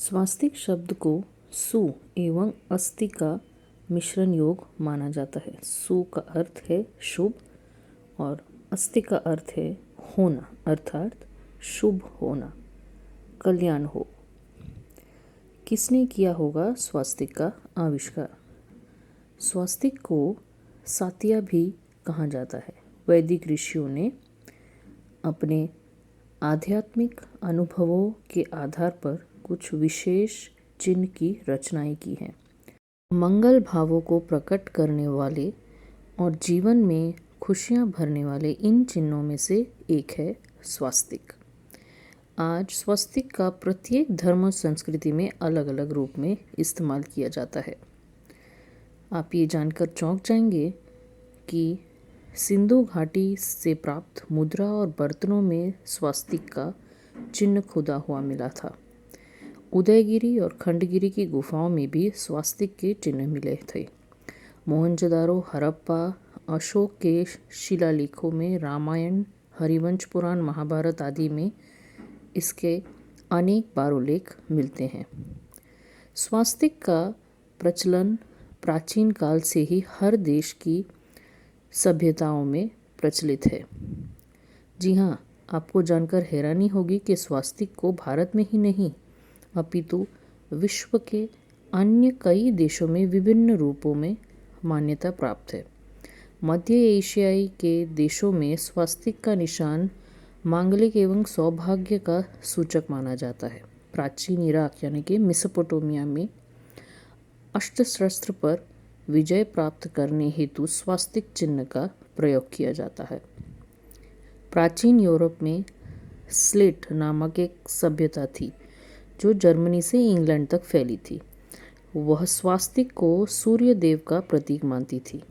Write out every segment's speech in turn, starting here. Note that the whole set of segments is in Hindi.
स्वास्तिक शब्द को सु एवं अस्ति का मिश्रण योग माना जाता है। सु का अर्थ है शुभ और अस्ति का अर्थ है होना, अर्थात शुभ होना, कल्याण हो। किसने किया होगा स्वास्तिक का आविष्कार? स्वास्तिक को सातिया भी कहा जाता है। वैदिक ऋषियों ने अपने आध्यात्मिक अनुभवों के आधार पर कुछ विशेष चिन्ह की रचनाएं की हैं। मंगल भावों को प्रकट करने वाले और जीवन में खुशियां भरने वाले इन चिन्हों में से एक है स्वास्तिक। आज स्वास्तिक का प्रत्येक धर्म और संस्कृति में अलग अलग रूप में इस्तेमाल किया जाता है। आप ये जानकर चौंक जाएंगे कि सिंधु घाटी से प्राप्त मुद्रा और बर्तनों में स्वास्तिक का चिन्ह खुदा हुआ मिला था। उदयगिरी और खंडगिरी की गुफाओं में भी स्वास्तिक के चिन्ह मिले थे। मोहनजोदारो, हड़प्पा, अशोक के शिलालेखों में, रामायण, हरिवंश पुराण, महाभारत आदि में इसके अनेक बारोलेख मिलते हैं। स्वास्तिक का प्रचलन प्राचीन काल से ही हर देश की सभ्यताओं में प्रचलित है। जी हाँ, आपको जानकर हैरानी होगी कि स्वास्तिक को भारत में ही नहीं अपितु विश्व के अन्य कई देशों में विभिन्न रूपों में मान्यता प्राप्त है। मध्य एशियाई के देशों में स्वास्तिक का निशान मांगलिक एवं सौभाग्य का सूचक माना जाता है। प्राचीन इराक यानी कि मेसोपोटामिया में अष्टशस्त्र पर विजय प्राप्त करने हेतु स्वास्तिक चिन्ह का प्रयोग किया जाता है। प्राचीन यूरोप में स्लेट नामक एक सभ्यता थी जो जर्मनी से इंग्लैंड तक फैली थी। वह स्वास्तिक को सूर्य देव का प्रतीक मानती थी।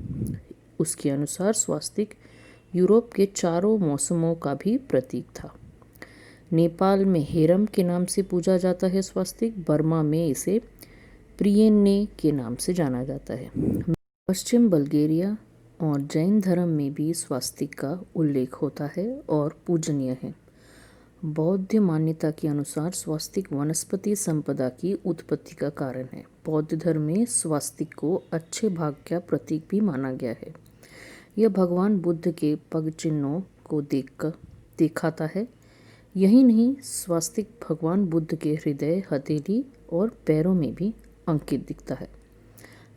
उसके अनुसार स्वास्तिक यूरोप के चारों मौसमों का भी प्रतीक था। नेपाल में हेरम के नाम से पूजा जाता है स्वास्तिक। बर्मा में इसे प्रियेन्ने के नाम से जाना जाता है। पश्चिम बल्गेरिया और जैन धर्म में भी स्वास्तिक का उल्लेख होता है और पूजनीय है। बौद्ध मान्यता के अनुसार स्वास्तिक वनस्पति संपदा की उत्पत्ति का कारण है। बौद्ध धर्म में स्वास्तिक को अच्छे भाग्य का प्रतीक भी माना गया है। यह भगवान बुद्ध के पग चिन्हों को दिखाता है। यही नहीं, स्वास्तिक भगवान बुद्ध के हृदय, हथेली और पैरों में भी अंकित दिखता है।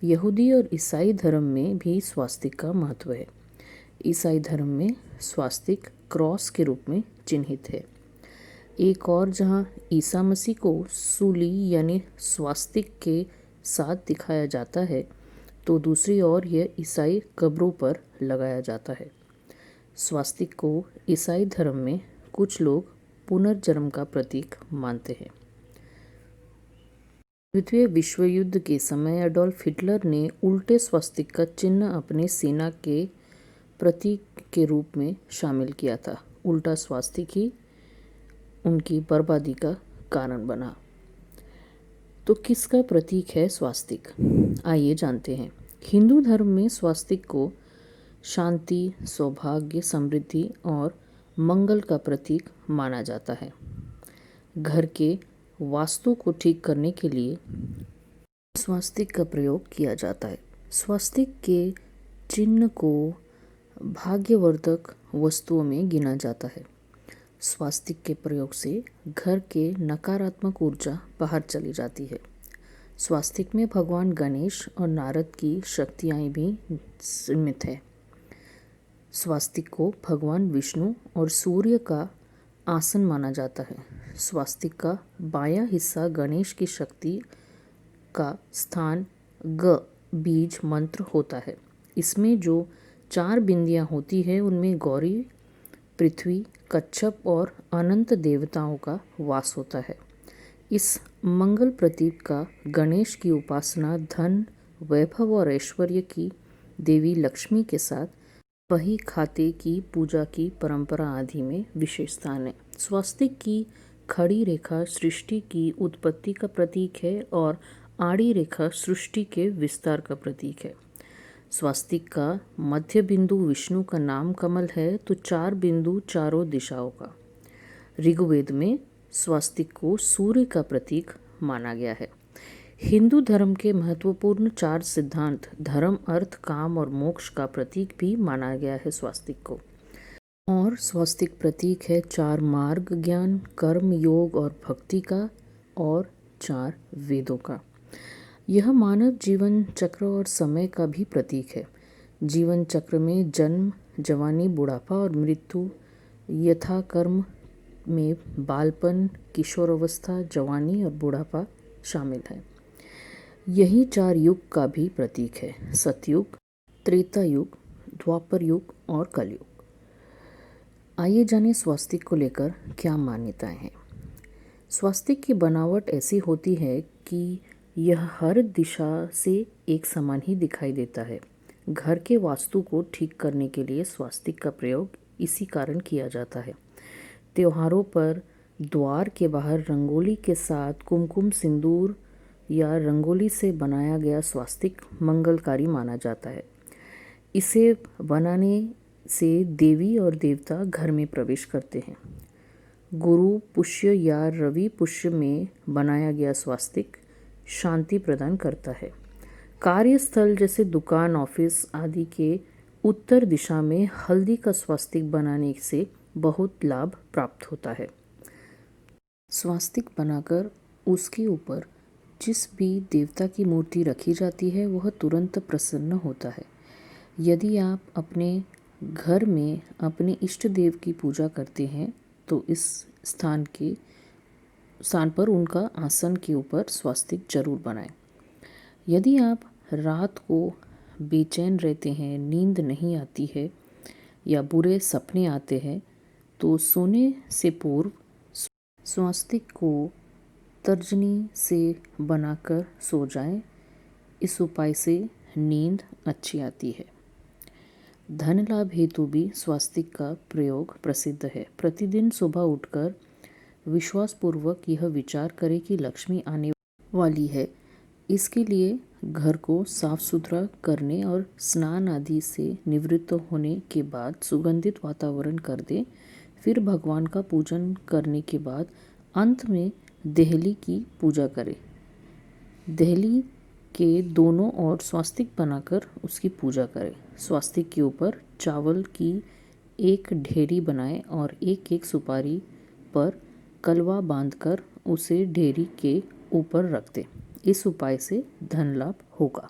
यहूदी और ईसाई धर्म में भी स्वास्तिक का महत्व है। ईसाई धर्म में स्वास्तिक क्रॉस के रूप में चिन्हित है। एक और जहां ईसा मसीह को सूली यानी स्वास्तिक के साथ दिखाया जाता है, तो दूसरी ओर यह ईसाई कब्रों पर लगाया जाता है। स्वास्तिक को ईसाई धर्म में कुछ लोग पुनर्जन्म का प्रतीक मानते हैं। द्वितीय विश्व युद्ध के समय एडोल्फ हिटलर ने उल्टे स्वास्तिक का चिन्ह अपने सेना के प्रतीक के रूप में शामिल किया था। उल्टा स्वास्तिक ही उनकी बर्बादी का कारण बना। तो किसका प्रतीक है स्वास्तिक? आइए जानते हैं। हिंदू धर्म में स्वास्तिक को शांति, सौभाग्य, समृद्धि और मंगल का प्रतीक माना जाता है। घर के वास्तु को ठीक करने के लिए स्वास्तिक का प्रयोग किया जाता है। स्वास्तिक के चिन्ह को भाग्यवर्धक वस्तुओं में गिना जाता है। स्वास्तिक के प्रयोग से घर के नकारात्मक ऊर्जा बाहर चली जाती है। स्वास्तिक में भगवान गणेश और नारद की शक्तियाँ भी सीमित है। स्वास्तिक को भगवान विष्णु और सूर्य का आसन माना जाता है। स्वास्तिक का बायां हिस्सा गणेश की शक्ति का स्थान ग बीज मंत्र होता है। इसमें जो 4 बिंदियां होती है उनमें गौरी, पृथ्वी, कच्छप और अनंत देवताओं का वास होता है। इस मंगल प्रतीक का गणेश की उपासना धन, वैभव और ऐश्वर्य की देवी लक्ष्मी के साथ बही खाते की पूजा की परंपरा आदि में विशेष स्थान है। स्वास्तिक की खड़ी रेखा सृष्टि की उत्पत्ति का प्रतीक है और आड़ी रेखा सृष्टि के विस्तार का प्रतीक है। स्वास्तिक का मध्य बिंदु विष्णु का नाम कमल है, तो 4 बिंदु चारों दिशाओं का। ऋग्वेद में स्वास्तिक को सूर्य का प्रतीक माना गया है। हिंदू धर्म के महत्वपूर्ण 4 सिद्धांत धर्म, अर्थ, काम और मोक्ष का प्रतीक भी माना गया है स्वास्तिक को। और स्वास्तिक प्रतीक है 4 मार्ग, ज्ञान, कर्म, योग और भक्ति का और 4 वेदों का। यह मानव जीवन चक्र और समय का भी प्रतीक है। जीवन चक्र में जन्म, जवानी, बुढ़ापा और मृत्यु, यथाक्रम में बालपन, किशोरावस्था, जवानी और बुढ़ापा शामिल है। यही 4 युग का भी प्रतीक है: सतयुग, त्रेता युग, द्वापर युग और कलयुग। आइए जानें स्वास्तिक को लेकर क्या मान्यताएं हैं। स्वास्तिक की बनावट ऐसी होती है कि यह हर दिशा से एक समान ही दिखाई देता है। घर के वास्तु को ठीक करने के लिए स्वास्तिक का प्रयोग इसी कारण किया जाता है। त्योहारों पर द्वार के बाहर रंगोली के साथ कुमकुम, सिंदूर या रंगोली से बनाया गया स्वास्तिक मंगलकारी माना जाता है। इसे बनाने से देवी और देवता घर में प्रवेश करते हैं। गुरु पुष्य या रवि पुष्य में बनाया गया स्वास्तिक शांति प्रदान करता है। कार्यस्थल जैसे दुकान, ऑफिस आदि के उत्तर दिशा में हल्दी का स्वास्तिक बनाने से बहुत लाभ प्राप्त होता है। स्वास्तिक बनाकर उसके ऊपर जिस भी देवता की मूर्ति रखी जाती है वह तुरंत प्रसन्न होता है। यदि आप अपने घर में अपने इष्ट देव की पूजा करते हैं तो इस स्थान पर उनका आसन के ऊपर स्वास्तिक जरूर बनाएं। यदि आप रात को बेचैन रहते हैं, नींद नहीं आती है या बुरे सपने आते हैं तो सोने से पूर्व स्वास्तिक को तर्जनी से बनाकर सो जाएं। इस उपाय से नींद अच्छी आती है। धन लाभ हेतु भी स्वास्तिक का प्रयोग प्रसिद्ध है। प्रतिदिन सुबह उठकर विश्वासपूर्वक यह विचार करें कि लक्ष्मी आने वाली है। इसके लिए घर को साफ सुथरा करने और स्नान आदि से निवृत्त होने के बाद सुगंधित वातावरण कर दें। फिर भगवान का पूजन करने के बाद अंत में देहली की पूजा करें। देहली के दोनों ओर स्वास्तिक बनाकर उसकी पूजा करें। स्वास्तिक के ऊपर चावल की एक ढेरी बनाएं और एक एक सुपारी पर कलवा बांधकर उसे ढेरी के ऊपर रख दें। इस उपाय से धन लाभ होगा।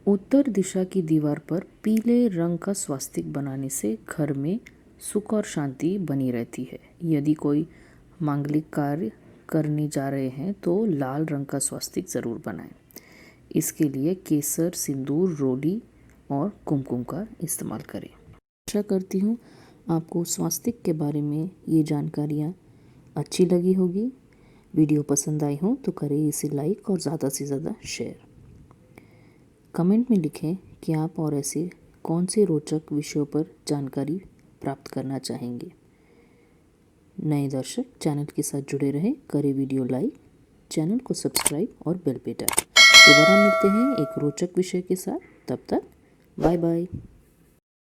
उत्तर दिशा की दीवार पर पीले रंग का स्वास्तिक बनाने से घर में सुख और शांति बनी रहती है। यदि कोई मांगलिक कार्य करने जा रहे हैं तो लाल रंग का स्वास्तिक ज़रूर बनाएं। इसके लिए केसर, सिंदूर, रोली और कुमकुम का इस्तेमाल करें। आशा करती हूँ आपको स्वास्तिक के बारे में ये जानकारियाँ अच्छी लगी होगी। वीडियो पसंद आई हो तो करें इसे लाइक और ज़्यादा से ज़्यादा शेयर। कमेंट में लिखें कि आप और ऐसे कौन से रोचक विषयों पर जानकारी प्राप्त करना चाहेंगे। नए दर्शक चैनल के साथ जुड़े रहें, करें वीडियो लाइक, चैनल को सब्सक्राइब और बेल बटन। दोबारा मिलते हैं एक रोचक विषय के साथ। तब तक बाय बाय।